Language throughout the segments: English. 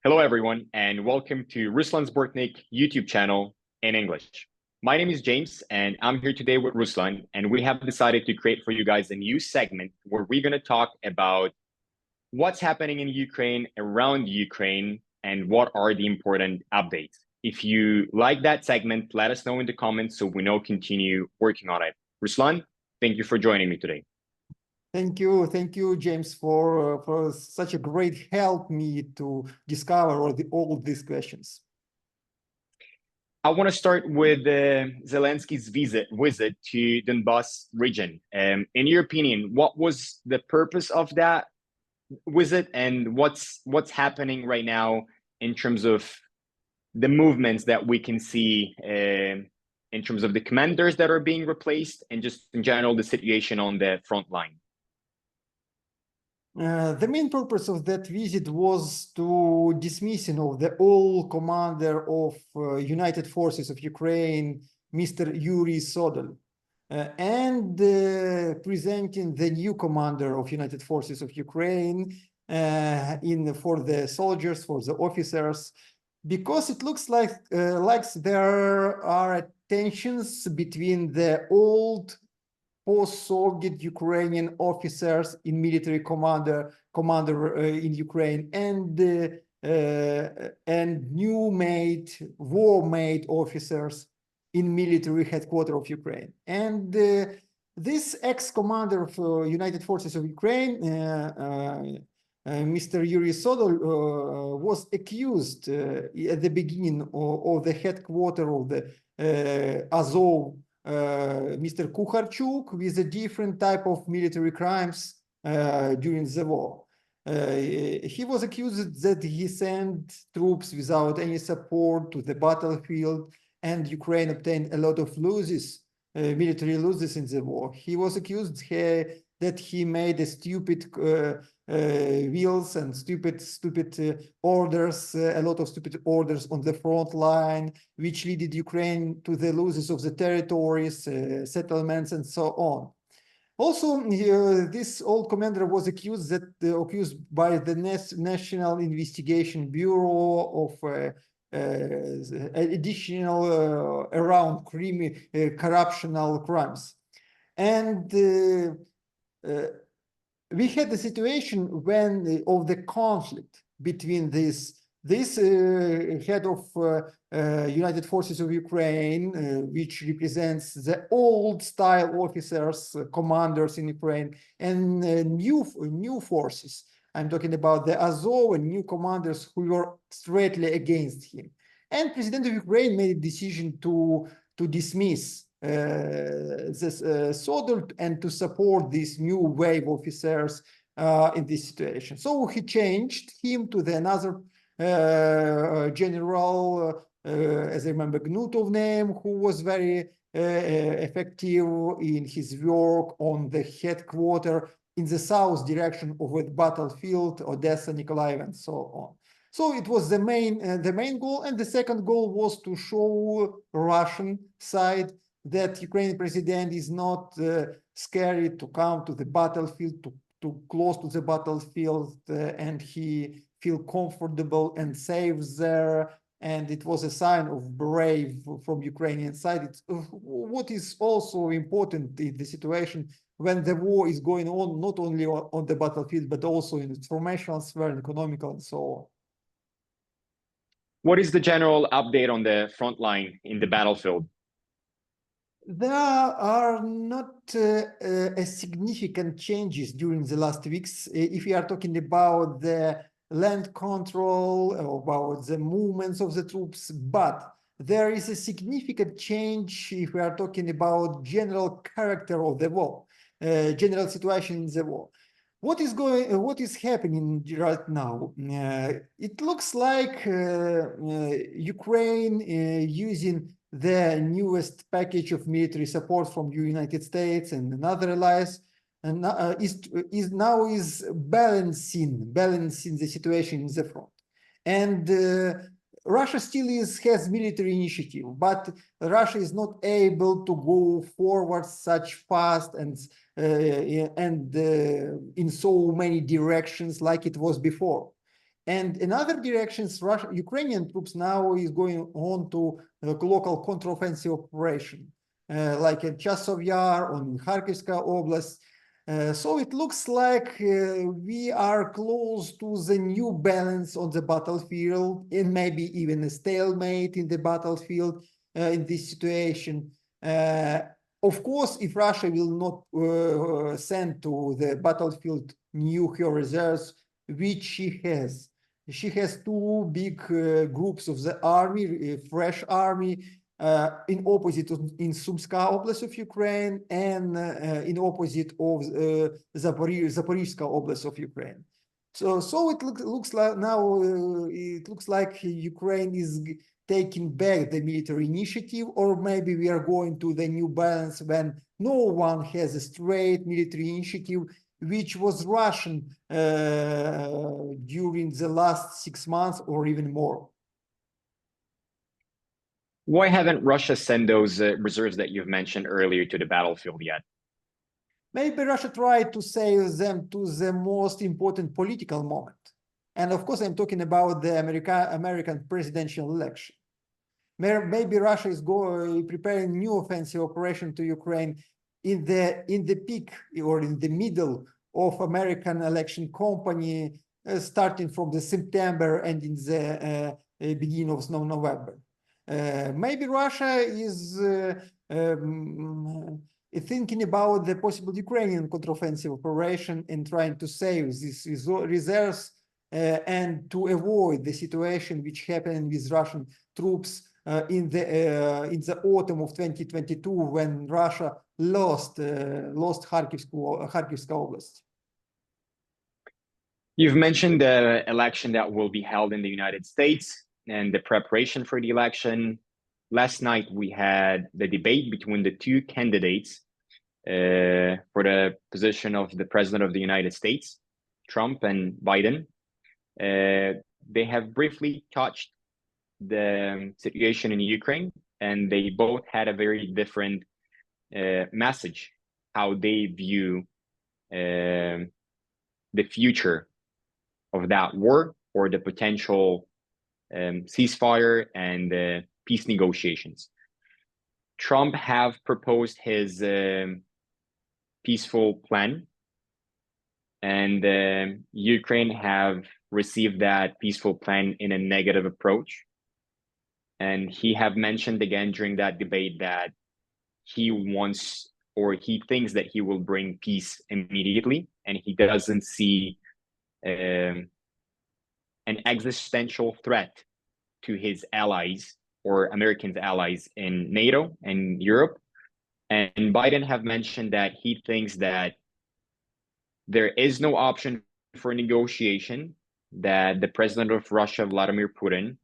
Hello, everyone, and welcome to Ruslan's Bortnik YouTube channel in English. My name is James, and I'm here today with Ruslan, and we have decided to create for you guys a new segment where we're going to talk about what's happening in Ukraine, around Ukraine, and what are the important updates. If you like that segment, let us know in the comments so we know continue working on it. Ruslan, thank you for joining me today. Thank you, James, for such a great help me to discover all these questions. I want to start with Zelensky's visit to Donbas region. In your opinion, what was the purpose of that visit, and what's happening right now in terms of the movements that we can see in terms of the commanders that are being replaced, and just in general the situation on the front line? The main purpose of that visit was to dismissing of the old commander of United Forces of Ukraine, Mr. Yuri Sodol, and presenting the new commander of United Forces of Ukraine for the soldiers, for the officers, because it looks like there are tensions between the old post-Soviet Ukrainian officers in military commander in Ukraine and new war-made officers in military headquarters of Ukraine. And this ex-commander of United Forces of Ukraine, Mr. Yuri Sodol, was accused at the beginning of the headquarters of the Azov, Mr. Kukharchuk, with a different type of military crimes during the war. He was accused that he sent troops without any support to the battlefield, and Ukraine obtained a lot of losses, military losses in the war. He was accused that he made a stupid wills and stupid orders, a lot of stupid orders on the front line, which led Ukraine to the losses of the territories, settlements, and so on. Also, this old commander was accused by the National Investigation Bureau of additional around corruptional crimes. And we had the situation of the conflict between this head of United Forces of Ukraine, which represents the old style officers, commanders in Ukraine, and new forces. I'm talking about the Azov and new commanders who were straightly against him. And President of Ukraine made a decision to dismiss this Sodol and to support these new wave officers in this situation. So he changed him to another general, as I remember, Gnutov name, who was very effective in his work on the headquarters in the south direction of the battlefield, Odessa, Nikolaev, and so on. So it was the main goal, and the second goal was to show Russian side that Ukrainian president is not scared to come to the battlefield, to close to the battlefield, and he feel comfortable and safe there. And it was a sign of brave from Ukrainian side. It's what is also important in the situation when the war is going on, not only on the battlefield, but also in informational sphere, economical, and so on. What is the general update on the front line in the battlefield? There are not significant changes during the last weeks. If we are talking about the land control, about the movements of the troops, but there is a significant change if we are talking about general character of the war, general situation in the war. What is happening right now? It looks like Ukraine using the newest package of military support from the United States and other allies, and is balancing the situation in the front. And Russia still has military initiative, but Russia is not able to go forward such fast and in so many directions like it was before. And in other directions, Ukrainian troops now is going on to local counteroffensive operation, like in Chasov Yar or in Kharkivska Oblast. So it looks like we are close to the new balance on the battlefield, and maybe even a stalemate in the battlefield in this situation. Of course, if Russia will not send to the battlefield nuclear reserves, which she has. She has two big groups of the army, fresh army, in opposite in Sumska Oblast of Ukraine and in opposite of Zaporizhzhia Oblast of Ukraine. So it looks like now it looks like Ukraine is taking back the military initiative, or maybe we are going to the new balance when no one has a straight military initiative, which was Russian during the last 6 months or even more. Why haven't Russia sent those reserves that you've mentioned earlier to the battlefield yet? Maybe Russia tried to save them to the most important political moment. And of course, I'm talking about the American presidential election. Maybe Russia is preparing new offensive operation to Ukraine in the peak or in the middle of American election campaign, starting from the September and in the beginning of November. Maybe Russia is thinking about the possible Ukrainian counteroffensive operation and trying to save these reserves and to avoid the situation which happened with Russian troops in the autumn of 2022 when Russia lost Kharkivska Oblast. You've mentioned the election that will be held in the United States and the preparation for the election. Last night, we had the debate between the two candidates for the position of the President of the United States, Trump and Biden. They have briefly touched the situation in Ukraine, and they both had a very different message, how they view the future of that war or the potential ceasefire and peace negotiations. Trump have proposed his peaceful plan, and Ukraine have received that peaceful plan in a negative approach. And he have mentioned again during that debate that he wants, or he thinks that he will bring peace immediately, and he doesn't see an existential threat to his allies or Americans' allies in NATO and Europe. And Biden have mentioned that he thinks that there is no option for negotiation, that the president of Russia, Vladimir Putin,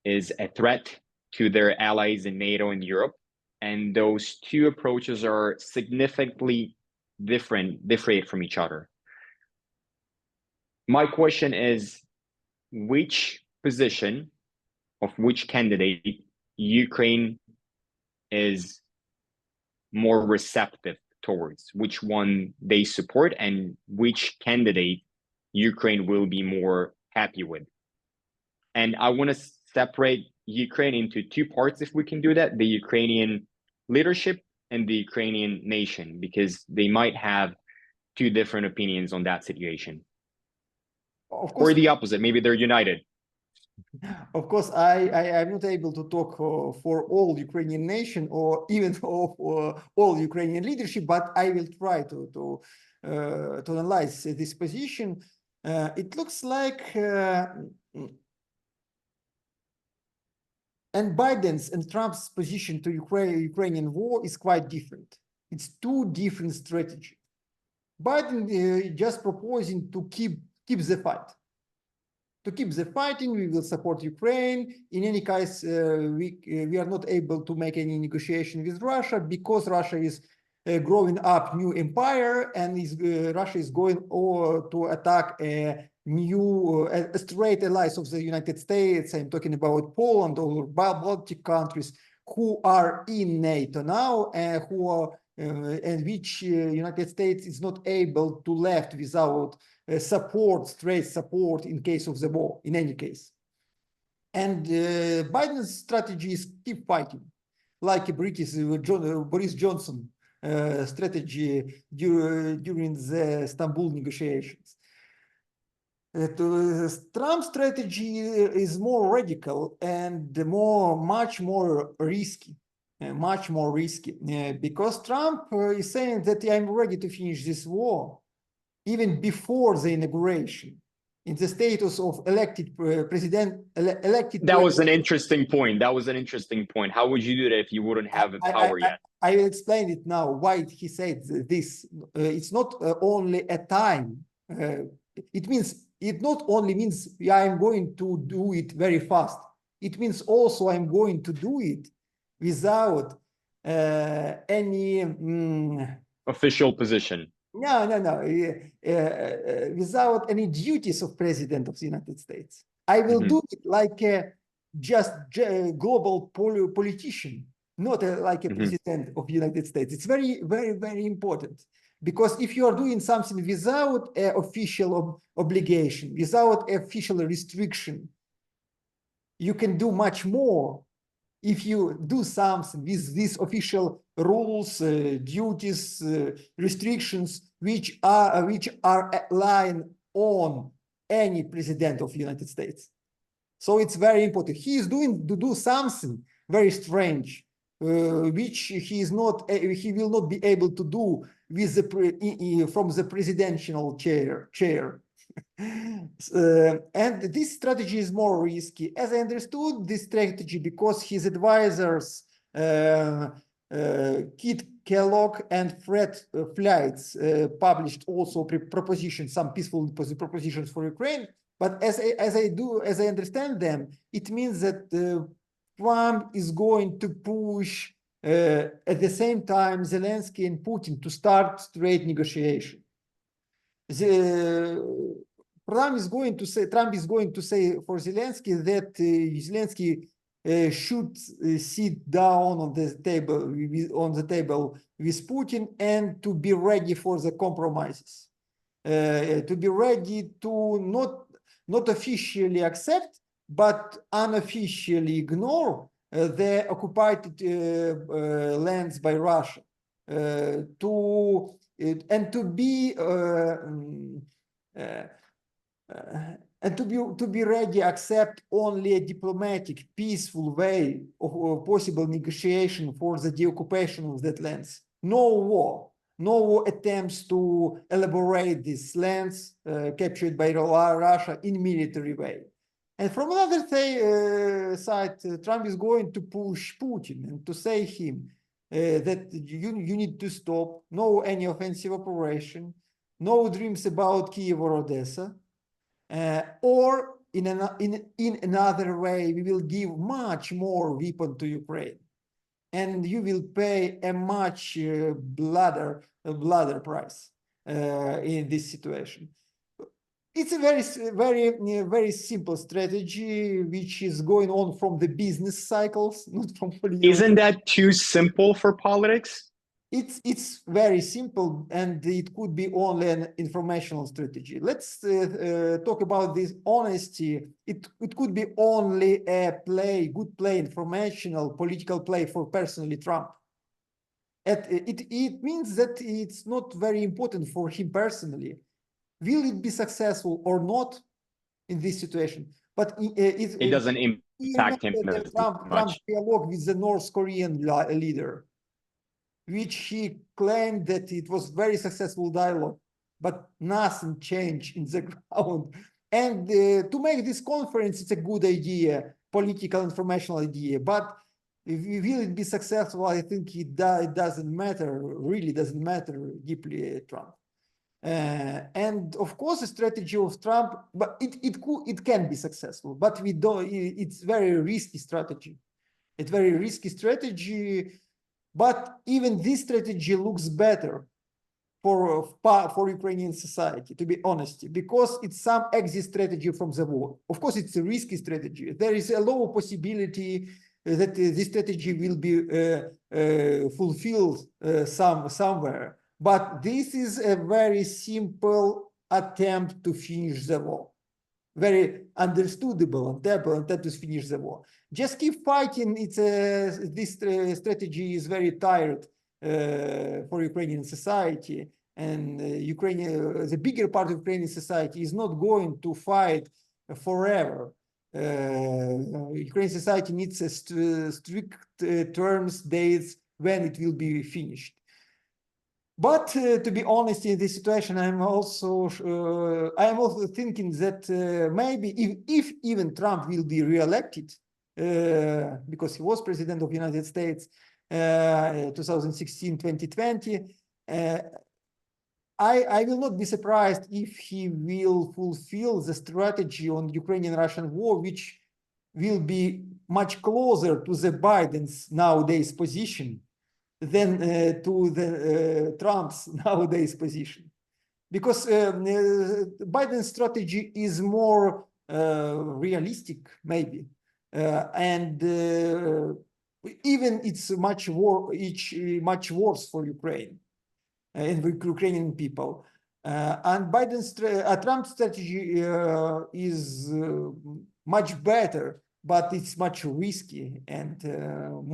is a threat to their allies in NATO and Europe. And those two approaches are significantly different from each other. My question is, which position of which candidate Ukraine is more receptive towards, which one they support, and which candidate Ukraine will be more happy with? And I want to separate Ukraine into two parts, if we can do that: the Ukrainian leadership and the Ukrainian nation, because they might have two different opinions on that situation. Of course, or the opposite, maybe they're united. Of course, I'm not able to talk for all Ukrainian nation or even for all Ukrainian leadership, but I will try to analyze this position. It looks like and Biden's and Trump's position to Ukrainian war is quite different. It's two different strategies. Biden just proposing to keep the fight. To keep the fighting, we will support Ukraine. In any case, we are not able to make any negotiation with Russia because Russia is growing up new empire, and Russia is going to attack a new straight allies of the United States. I'm talking about Poland or Baltic countries who are in NATO now and who and which United States is not able to left without support, straight support in case of the war, in any case. And Biden's strategy is keep fighting, like a British Boris Johnson strategy during the Istanbul negotiations. Trump's strategy is more radical and much more risky, because Trump is saying that I'm ready to finish this war even before the inauguration, in the status of elected president. That was an interesting point. That was an interesting point. How would you do that if you wouldn't have power yet? I will explain it now. Why he said this? It's not only a time. It not only means I'm going to do it very fast. It means also I'm going to do it without any official position. No. Without any duties of President of the United States. I will do it like just a global politician, not like a president of the United States. It's very, very, very important. Because if you are doing something without an official obligation, without official restriction, you can do much more if you do something with these official rules, duties, restrictions, which are aligned on any president of the United States. So it's very important. He is doing to do something very strange, which he will not be able to do with from the presidential chair. And this strategy is more risky. As I understood this strategy, because his advisors, Kit Kellogg and Fred Fleitz, published also propositions, some peaceful propositions for Ukraine. But as I understand them, it means that Trump is going to push at the same time Zelensky and Putin to start trade negotiation. Trump is going to say for Zelensky that Zelensky should sit down on the table with Putin and to be ready for the compromises, to be ready to not officially accept but unofficially ignore the occupied lands by Russia, and to be ready to accept only a diplomatic, peaceful way of possible negotiation for the deoccupation of that lands. No war attempts to elaborate these lands captured by Russia in military way. And from another side, Trump is going to push Putin and to say him that you need to stop, no any offensive operation, no dreams about Kiev or Odessa, or in another way, we will give much more weapon to Ukraine, and you will pay a much bloodier price in this situation. It's a very simple strategy, which is going on from the business cycles, not from politics. Isn't that too simple for politics? It's very simple, and it could be only an informational strategy. Let's talk about this honesty. It could be only a good play, informational, political play for personally Trump. It means that it's not very important for him personally. Will it be successful or not in this situation? But it doesn't impact him as Trump dialogue with the North Korean leader, which he claimed that it was very successful dialogue, but nothing changed in the ground. And to make this conference, it's a good idea, political, informational idea, but will it be successful? I think it doesn't matter, really doesn't matter deeply, Trump. And of course, the strategy of Trump, but it can be successful, but we don't. It's very risky strategy. It's very risky strategy, but even this strategy looks better for Ukrainian society, to be honest, because it's some exit strategy from the war. Of course, it's a risky strategy. There is a low possibility that this strategy will be fulfilled somewhere. But this is a very simple attempt to finish the war. Very understandable attempt to finish the war. Just keep fighting. This strategy is very tired for Ukrainian society, and the bigger part of Ukrainian society is not going to fight forever. Ukrainian society needs a strict terms, dates when it will be finished. But to be honest, in this situation, I'm also thinking that maybe if even Trump will be re-elected, because he was president of the United States 2016-2020, I will not be surprised if he will fulfill the strategy on Ukrainian-Russian war, which will be much closer to the Biden's nowadays position than to the Trump's nowadays position. Because Biden's strategy is more realistic, maybe. And even it's much worse for Ukraine and the Ukrainian people. And Trump's strategy is much better, but it's much risky and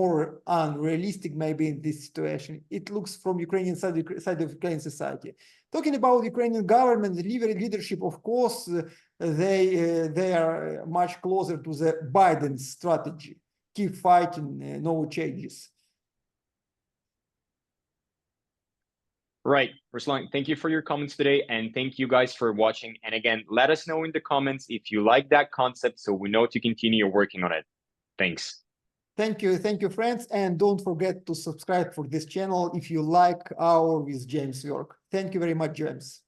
more unrealistic maybe in this situation. It looks from Ukrainian side of Ukrainian society. Talking about Ukrainian government, the leadership, of course, they are much closer to the Biden strategy. Keep fighting, no changes. Right, Ruslan, thank you for your comments today, and thank you guys for watching. And again, let us know in the comments if you like that concept so we know to continue working on it. Thanks. Thank you, friends, and don't forget to subscribe for this channel if you like our with James work. Thank you very much, James.